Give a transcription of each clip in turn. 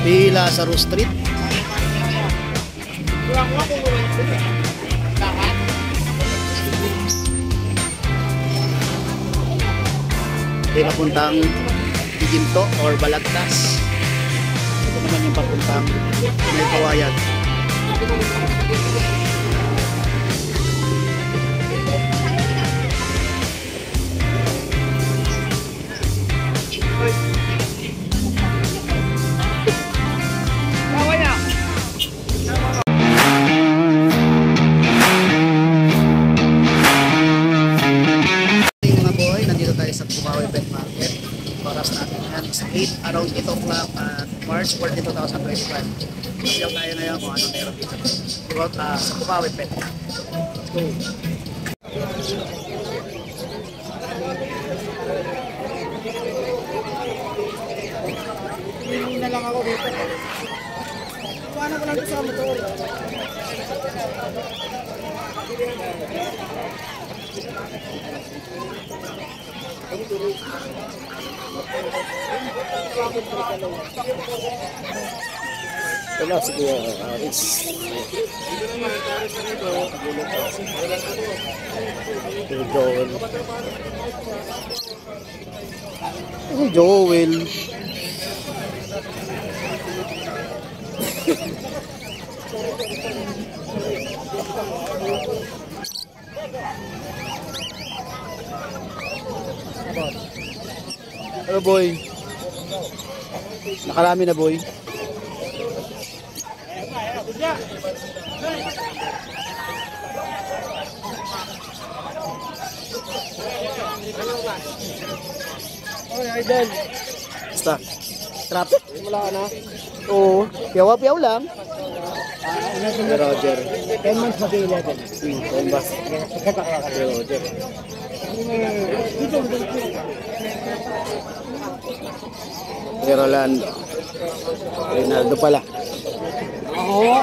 Pila sa Rose Street. Ito yung papuntang Ginto or Balagtas. Ito naman yung papuntang May Kawayan. Sa Bukawi Pet Market. Oras natin yan sa 8, around 8 o'clock at March 14, 2025. Siyaw tayo ngayon kung ano meron dito sa Bukawi Pet. Let's go! Hindi na lang ako dito. Paano ko lang ito sa motor? Wala si Kuya Aris. Joel. Joel. Hello boy. Nakarami na boy. Oy, idol. Basta. Traffic. Wala ka na. Oo. Piyaw-piyaw lang. Roger. 10 months mag-11. 10 months. Roger. Rolando. Ronaldo pala. Oo.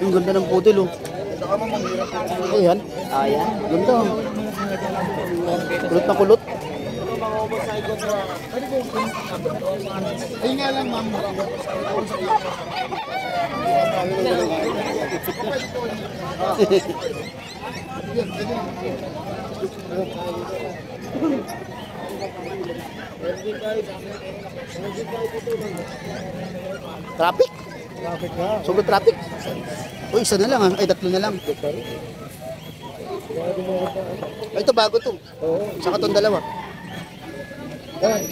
Ang ganda ng pudel oh. Ayan. Ayan. Ganda. Kulot na kulot. Ayun nga lang, ma'am. Traffic. Traffic ka. Sobrang traffic. Uy, isa na lang ah. Ay, tatlo na lang. Ay, ito bago to. Oo. Saka itong dalawa. Ayan.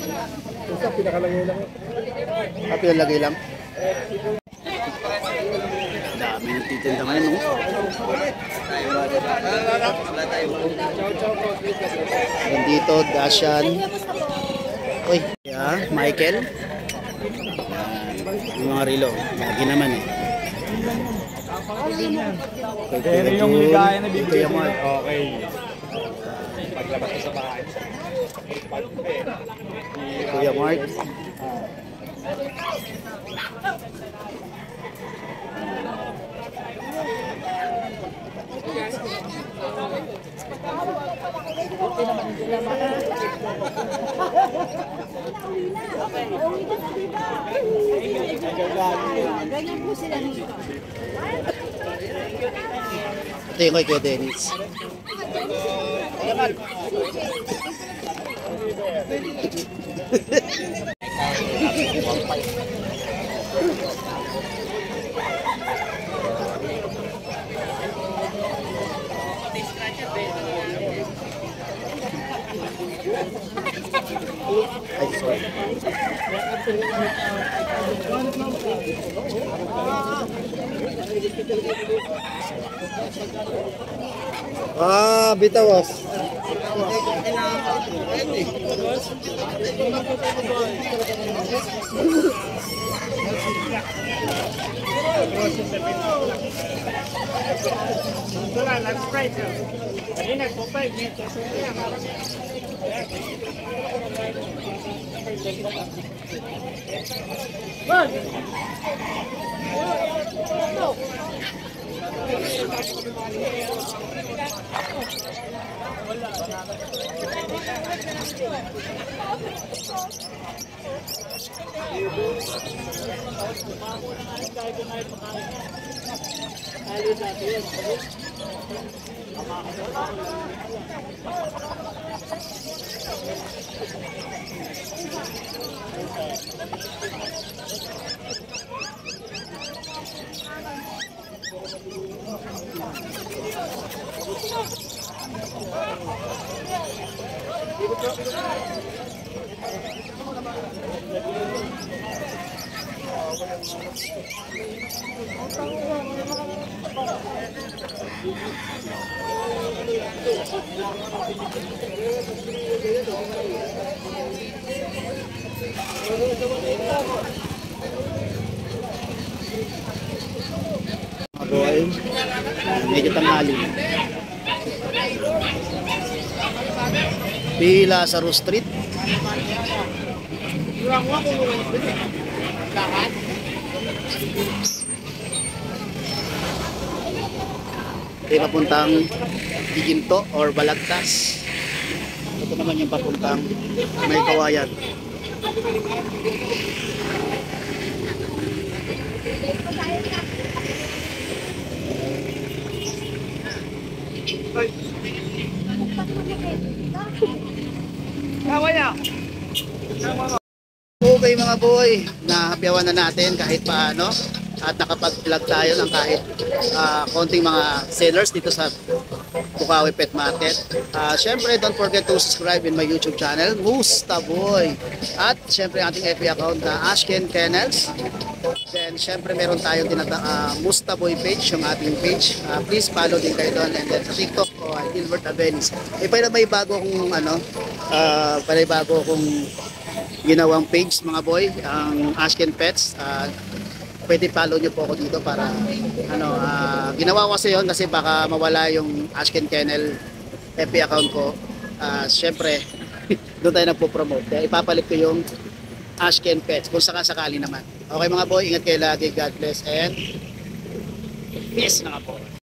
Isa, pinakalagay lang. Happy na lagay lang. Dami nagtitinda ngayon, no? Nandito, Dashan. Uy, yeah, Michael. Yan. Yung mga relo. Lagi naman eh. Pero yung ligaya na bibigay mo. Mark. Okay. Paglabas ko sa bahay. Kuya Mark. Ganyan po sila nito. Ito yung kay Kuya Dennis. Ay, sorry. Ah, bitawas. Mga boy, medyo tanghali. Pila sa Rose Street. Ito yung papuntang Giginto or Balagtas. Ito naman yung papuntang May Kawayan. Okay mga boy, nahapyawan na natin kahit paano at nakapag-vlog tayo ng kahit konting mga sellers dito sa Bukawi Pet Market. Syempre, don't forget to subscribe in my YouTube channel, Musta Boy. At syempre, ating FB account na Ashken Kennels. Then, syempre, meron tayong Musta Boy page, yung ating page. Please follow din kayo doon. And then, sa TikTok ko, Gilbert Avenis. May bago akong, bago akong ginawang page, mga boy, ang Ashken Pets. Pwede follow nyo po ako dito para ginawa ko kasi yun kasi baka mawala yung Ashken Kennel FB account ko. Syempre doon tayo nagpo-promote kaya ipapalit ko yung Ashken Pets kung sakasakali naman. Okay mga boy, ingat kayo lagi, God bless and peace mga boy.